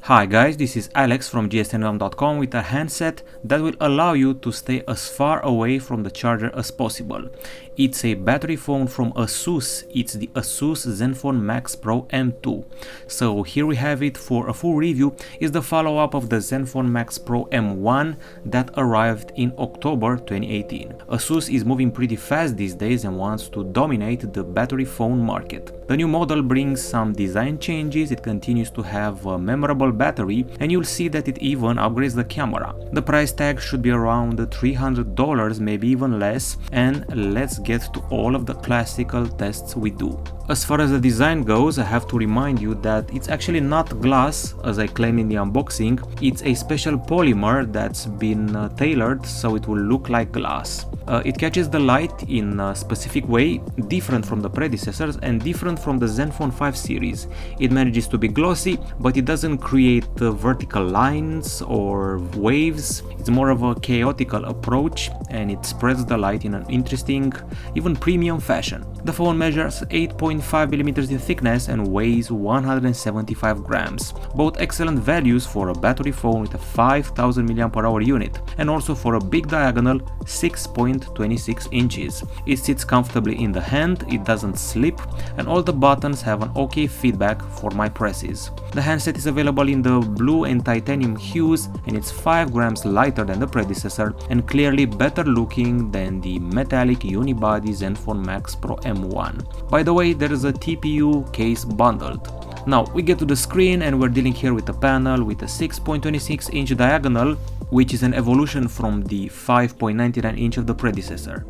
Hi guys, this is Alex from gsnm.com with a handset that will allow you to stay as far away from the charger as possible. It's a battery phone from ASUS. It's the ASUS ZenFone Max Pro M2. So here we have it for a full review. It's the follow-up of the ZenFone Max Pro M1 that arrived in October 2018. ASUS is moving pretty fast these days and wants to dominate the battery phone market. The new model brings some design changes. It continues to have a memorable battery, and you'll see that it even upgrades the camera. The price tag should be around $300, maybe even less, and let's get to all of the classical tests we do. As far as the design goes, I have to remind you that it's actually not glass as I claim in the unboxing. It's a special polymer that's been tailored so it will look like glass. It catches the light in a specific way, different from the predecessors and different from the ZenFone 5 series. It manages to be glossy, but it doesn't create vertical lines or waves. It's more of a chaotical approach, and it spreads the light in an interesting, even premium fashion. The phone measures 8.5mm in thickness and weighs 175 grams. Both excellent values for a battery phone with a 5000 mAh unit, and also for a big diagonal 6.26 inches. It sits comfortably in the hand, it doesn't slip, and all the buttons have an okay feedback for my presses. The handset is available in the blue and titanium hues, and it's 5 grams lighter than the predecessor and clearly better looking than the metallic unibody ZenFone Max Pro M1. By the way, there is a TPU case bundled. Now we get to the screen, and we're dealing here with a panel with a 6.26 inch diagonal, which is an evolution from the 5.99 inch of the predecessor.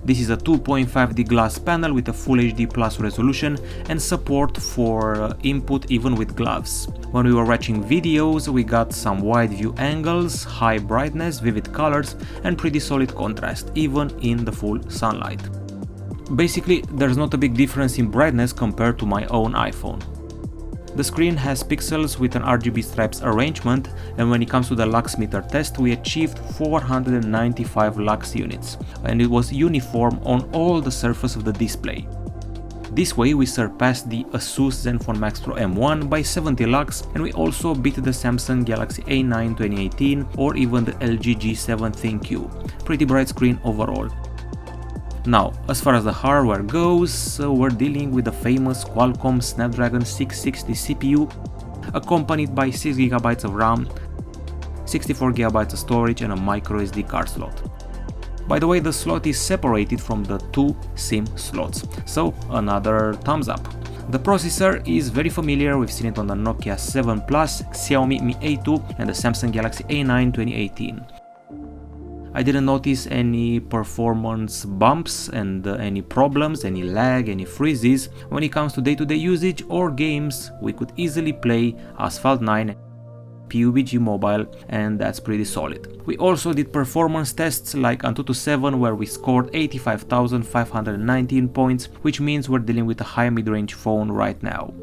This is a 2.5D glass panel with a Full HD Plus resolution and support for input even with gloves. When we were watching videos, we got some wide view angles, high brightness, vivid colors, and pretty solid contrast, even in the full sunlight. Basically, there's not a big difference in brightness compared to my own iPhone. The screen has pixels with an RGB stripes arrangement, and when it comes to the lux meter test, we achieved 495 lux units, and it was uniform on all the surface of the display. This way we surpassed the ASUS ZenFone Max Pro M1 by 70 lux, and we also beat the Samsung Galaxy A9 2018 or even the LG G7 ThinQ. Pretty bright screen overall. Now, as far as the hardware goes, we're dealing with the famous Qualcomm Snapdragon 660 CPU, accompanied by 6GB of RAM, 64GB of storage, and a microSD card slot. By the way, the slot is separated from the two SIM slots, so another thumbs up. The processor is very familiar. We've seen it on the Nokia 7 Plus, Xiaomi Mi A2, and the Samsung Galaxy A9 2018. I didn't notice any performance bumps and any problems, any lag, any freezes. When it comes to day-to-day usage or games, we could easily play Asphalt 9, PUBG Mobile, and that's pretty solid. We also did performance tests like Antutu 7, where we scored 85,519 points, which means we're dealing with a high mid-range phone right now.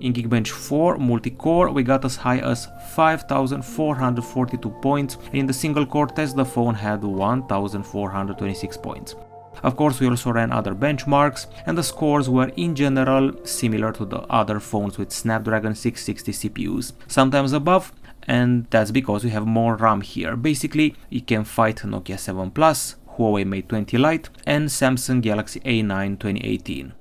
In Geekbench 4 multi-core, we got as high as 5,442 points, and in the single-core test the phone had 1,426 points. Of course, we also ran other benchmarks, and the scores were in general similar to the other phones with Snapdragon 660 CPUs, sometimes above, and that's because we have more RAM here. Basically, it can fight Nokia 7 Plus, Huawei Mate 20 Lite, and Samsung Galaxy A9 2018.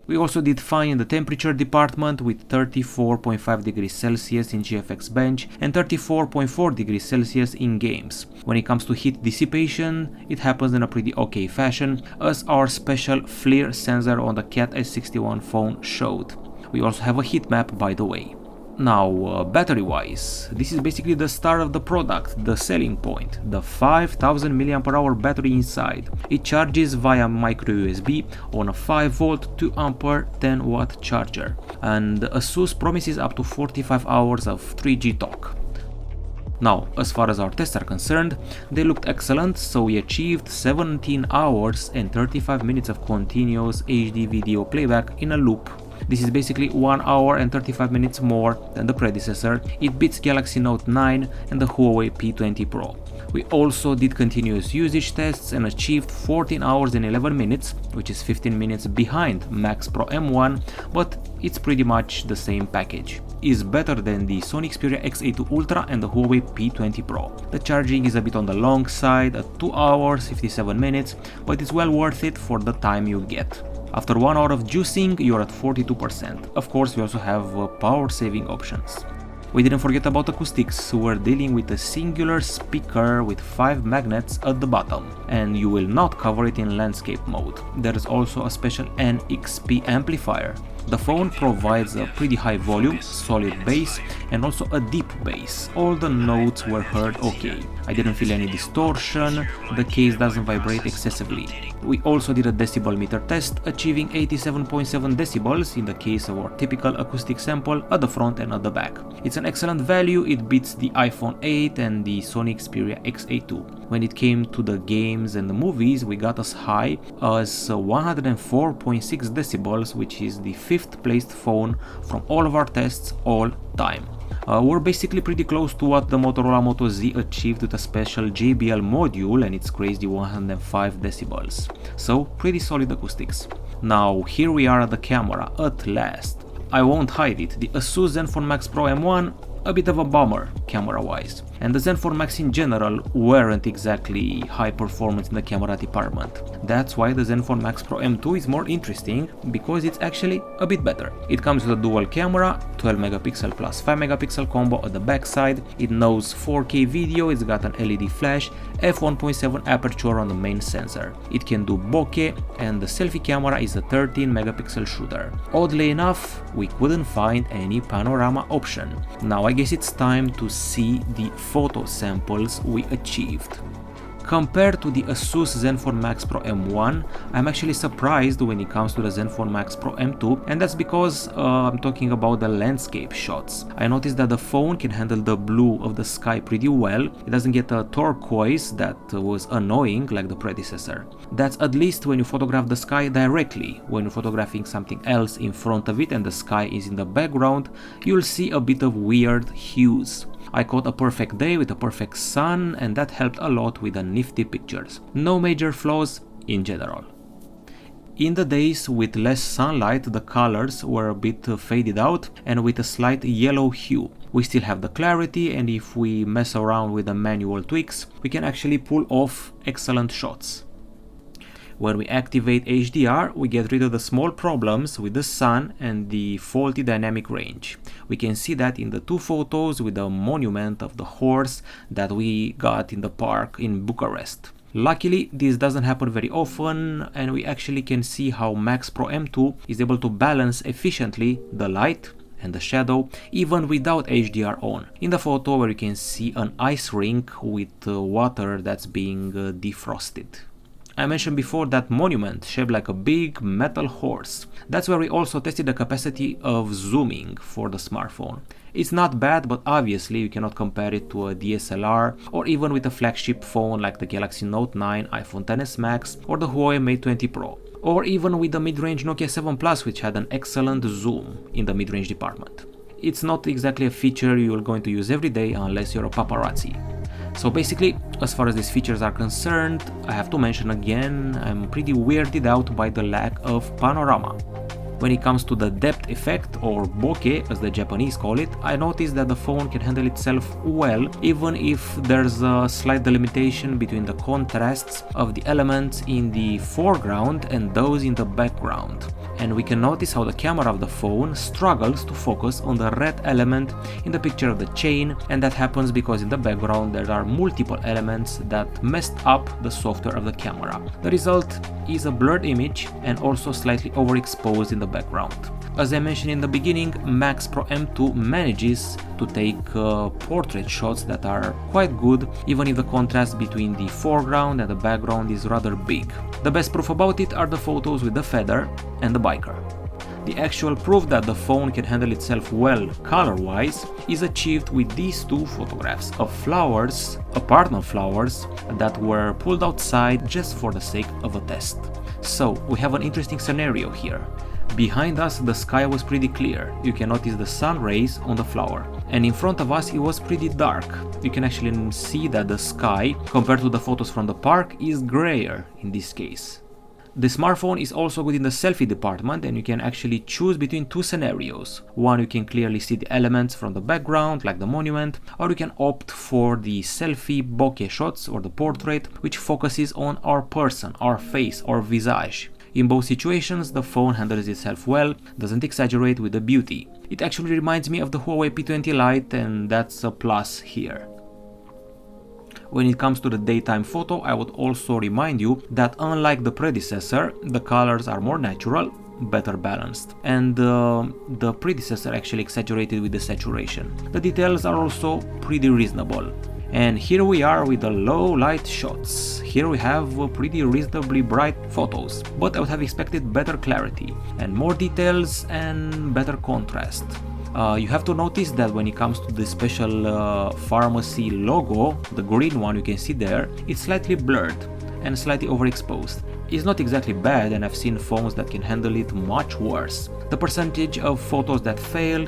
We also did fine in the temperature department with 34.5 degrees Celsius in GFX Bench and 34.4 degrees Celsius in games. When it comes to heat dissipation, it happens in a pretty okay fashion, as our special FLIR sensor on the Cat S61 phone showed. We also have a heat map, by the way. Now, battery-wise, this is basically the star of the product, the selling point, the 5000 mAh battery inside. It charges via microUSB on a 5V 2A 10W charger, and ASUS promises up to 45 hours of 3G talk. Now, as far as our tests are concerned, they looked excellent, so we achieved 17 hours and 35 minutes of continuous HD video playback in a loop. This is basically 1 hour and 35 minutes more than the predecessor. It beats Galaxy Note 9 and the Huawei P20 Pro. We also did continuous usage tests and achieved 14 hours and 11 minutes, which is 15 minutes behind Max Pro M1, but it's pretty much the same package. Is better than the Sony Xperia X-A2 Ultra and the Huawei P20 Pro. The charging is a bit on the long side at 2 hours 57 minutes, but it's well worth it for the time you get. After 1 hour of juicing, you're at 42%. Of course, we also have power saving options. We didn't forget about acoustics. We're dealing with a singular speaker with 5 magnets at the bottom, and you will not cover it in landscape mode. There is also a special NXP amplifier. The phone provides a pretty high volume, solid bass, and also a deep bass. All the notes were heard okay. I didn't feel any distortion, the case doesn't vibrate excessively. We also did a decibel meter test, achieving 87.7 decibels in the case of our typical acoustic sample at the front and at the back. It's an excellent value, it beats the iPhone 8 and the Sony Xperia X-A2. When it came to the games and the movies, we got as high as 104.6 decibels, which is the 5th placed phone from all of our tests all time. We're basically pretty close to what the Motorola Moto Z achieved with a special JBL module and its crazy 105 decibels. So pretty solid acoustics. Now here we are at the camera at last. I won't hide it, the ASUS ZenFone Max Pro M1, a bit of a bummer camera wise, and the ZenFone Max in general weren't exactly high performance in the camera department. That's why the ZenFone Max Pro M2 is more interesting, because it's actually a bit better. It comes with a dual camera, 12 megapixel plus 5 megapixel combo at the back side, it knows 4K video, it's got an LED flash, f1.7 aperture on the main sensor. It can do bokeh, and the selfie camera is a 13 megapixel shooter. Oddly enough, we couldn't find any panorama option. Now I guess it's time to see the photo samples we achieved. Compared to the ASUS ZenFone Max Pro M1, I'm actually surprised when it comes to the ZenFone Max Pro M2, and that's because I'm talking about the landscape shots. I noticed that the phone can handle the blue of the sky pretty well. It doesn't get a turquoise that was annoying like the predecessor. That's at least when you photograph the sky directly. When you're photographing something else in front of it and the sky is in the background, you'll see a bit of weird hues. I caught a perfect day with a perfect sun, and that helped a lot with the nifty pictures. No major flaws in general. In the days with less sunlight, the colors were a bit faded out and with a slight yellow hue. We still have the clarity, and if we mess around with the manual tweaks, we can actually pull off excellent shots. When we activate HDR, we get rid of the small problems with the sun and the faulty dynamic range. We can see that in the 2 photos with the monument of the horse that we got in the park in Bucharest. Luckily, this doesn't happen very often, and we actually can see how Max Pro M2 is able to balance efficiently the light and the shadow even without HDR on. In the photo where you can see an ice rink with water that's being defrosted. I mentioned before that monument shaped like a big metal horse. That's where we also tested the capacity of zooming for the smartphone. It's not bad, but obviously you cannot compare it to a DSLR or even with a flagship phone like the Galaxy Note 9, iPhone XS Max or the Huawei Mate 20 Pro. Or even with the mid-range Nokia 7 Plus, which had an excellent zoom in the mid-range department. It's not exactly a feature you're going to use every day unless you're a paparazzi. So basically, as far as these features are concerned, I have to mention again, I'm pretty weirded out by the lack of panorama. When it comes to the depth effect, or bokeh as the Japanese call it, I noticed that the phone can handle itself well, even if there's a slight delimitation between the contrasts of the elements in the foreground and those in the background. And we can notice how the camera of the phone struggles to focus on the red element in the picture of the chain, and that happens because in the background there are multiple elements that messed up the software of the camera. The result is a blurred image and also slightly overexposed in the background. As I mentioned in the beginning, Max Pro M2 manages to take portrait shots that are quite good, even if the contrast between the foreground and the background is rather big. The best proof about it are the photos with the feather and the biker. The actual proof that the phone can handle itself well color-wise is achieved with these 2 photographs of flowers, apartment flowers, that were pulled outside just for the sake of a test. So we have an interesting scenario here. Behind us the sky was pretty clear, you can notice the sun rays on the flower. And in front of us it was pretty dark. You can actually see that the sky, compared to the photos from the park, is grayer in this case. The smartphone is also good in the selfie department, and you can actually choose between two scenarios. One, you can clearly see the elements from the background, like the monument, or you can opt for the selfie bokeh shots or the portrait, which focuses on our person, our face, our visage. In both situations, the phone handles itself well, doesn't exaggerate with the beauty. It actually reminds me of the Huawei P20 Lite, and that's a plus here. When it comes to the daytime photo, I would also remind you that unlike the predecessor, the colors are more natural, better balanced, and the predecessor actually exaggerated with the saturation. The details are also pretty reasonable. And here we are with the low light shots. Here we have pretty reasonably bright photos, but I would have expected better clarity and more details and better contrast. You have to notice that when it comes to the special pharmacy logo, the green one you can see there, it's slightly blurred and slightly overexposed. It's not exactly bad, and I've seen phones that can handle it much worse. The percentage of photos that fail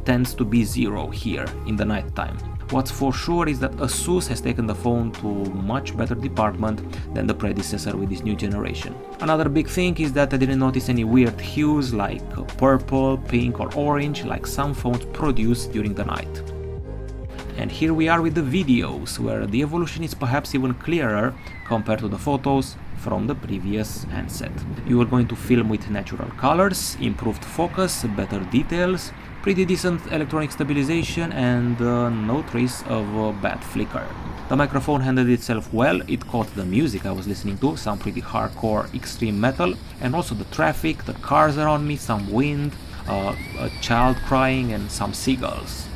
tends to be zero here in the night time. What's for sure is that ASUS has taken the phone to much better department than the predecessor with this new generation. Another big thing is that I didn't notice any weird hues like purple, pink or orange like some phones produce during the night. And here we are with the videos, where the evolution is perhaps even clearer compared to the photos from the previous handset. You are going to film with natural colors, improved focus, better details, pretty decent electronic stabilization, and no trace of bad flicker. The microphone handled itself well, it caught the music I was listening to, some pretty hardcore extreme metal, and also the traffic, the cars around me, some wind, a child crying and some seagulls.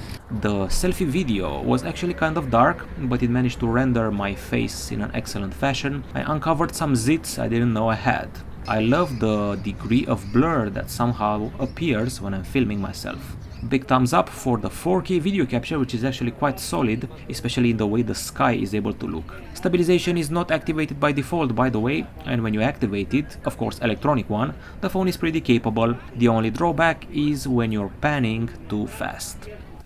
The selfie video was actually kind of dark, but it managed to render my face in an excellent fashion. I uncovered some zits I didn't know I had. I love the degree of blur that somehow appears when I'm filming myself. Big thumbs up for the 4K video capture, which is actually quite solid, especially in the way the sky is able to look. Stabilization is not activated by default, by the way, and when you activate it, of course electronic one, the phone is pretty capable. The only drawback is when you're panning too fast.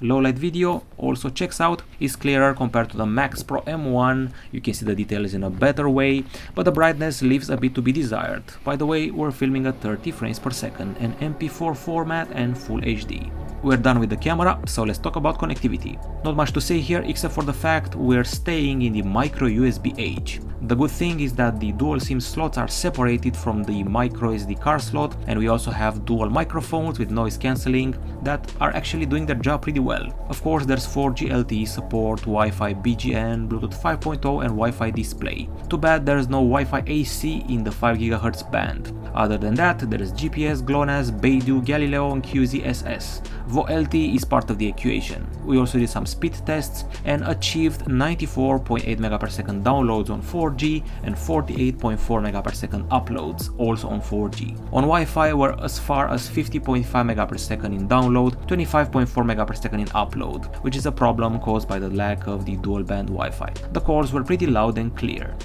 Low light video also checks out, is clearer compared to the Max Pro M1, you can see the details in a better way, but the brightness leaves a bit to be desired. By the way, we're filming at 30 frames per second, an MP4 format and Full HD. We're done with the camera, so let's talk about connectivity. Not much to say here except for the fact we're staying in the microUSB age. The good thing is that the dual SIM slots are separated from the microSD card slot, and we also have dual microphones with noise cancelling that are actually doing their job pretty well. Of course, there's 4G LTE support, Wi-Fi BGN, Bluetooth 5.0 and Wi-Fi display. Too bad there's no Wi-Fi AC in the 5 GHz band. Other than that, there is GPS, GLONASS, Beidou, Galileo and QZSS. VoLTE is part of the equation. We also did some speed tests and achieved 94.8 Mbps downloads on 4G and 48.4 Mbps uploads, also on 4G. On Wi-Fi we're as far as 50.5 Mbps in download, 25.4 Mbps in upload, which is a problem caused by the lack of the dual band Wi-Fi. The calls were pretty loud and clear.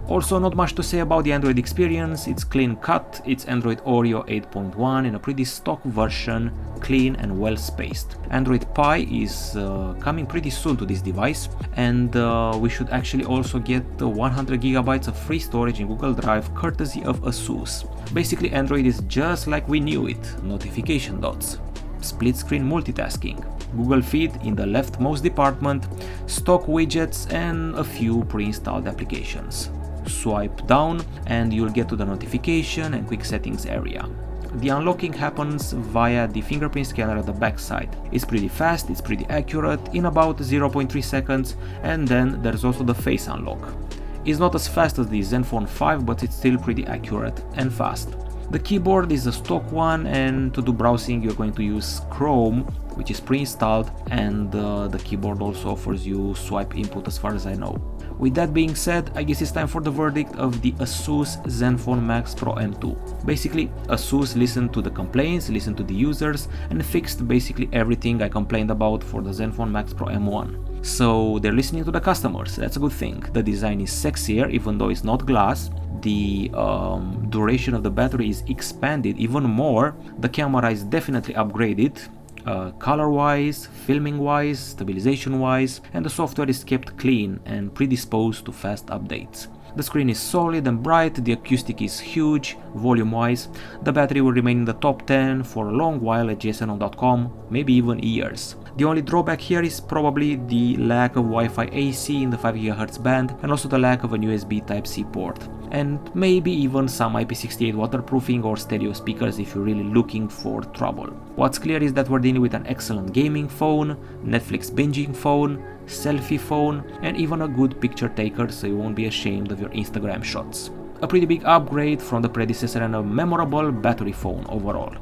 Also, not much to say about the Android experience. It's clean cut, it's Android Oreo 8.1 in a pretty stock version, clean and well spaced. Android Pie is coming pretty soon to this device, and we should actually also get 100 GB of free storage in Google Drive courtesy of ASUS. Basically, Android is just like we knew it, notification dots, split screen multitasking, Google Feed in the leftmost department, stock widgets and a few pre-installed applications. Swipe down and you'll get to the notification and quick settings area. The unlocking happens via the fingerprint scanner at the back side. It's pretty fast, it's pretty accurate, in about 0.3 seconds, and then there's also the face unlock. It's not as fast as the ZenFone 5, but it's still pretty accurate and fast. The keyboard is a stock one, and to do browsing you're going to use Chrome, which is pre-installed, and the keyboard also offers you swipe input as far as I know. With that being said, I guess it's time for the verdict of the ASUS ZenFone Max Pro M2. Basically, ASUS listened to the complaints, listened to the users, and fixed basically everything I complained about for the ZenFone Max Pro M1. So they're listening to the customers, that's a good thing. The design is sexier, even though it's not glass. The duration of the battery is expanded even more. The camera is definitely upgraded, color wise, filming wise, stabilization wise, and the software is kept clean and predisposed to fast updates. The screen is solid and bright, the acoustic is huge, volume wise. The battery will remain in the top 10 for a long while at gsnm.com, maybe even years. The only drawback here is probably the lack of Wi-Fi AC in the 5 GHz band, and also the lack of an USB Type-C port, and maybe even some IP68 waterproofing or stereo speakers if you're really looking for trouble. What's clear is that we're dealing with an excellent gaming phone, Netflix binging phone, selfie phone, and even a good picture taker, so you won't be ashamed of your Instagram shots. A pretty big upgrade from the predecessor and a memorable battery phone overall.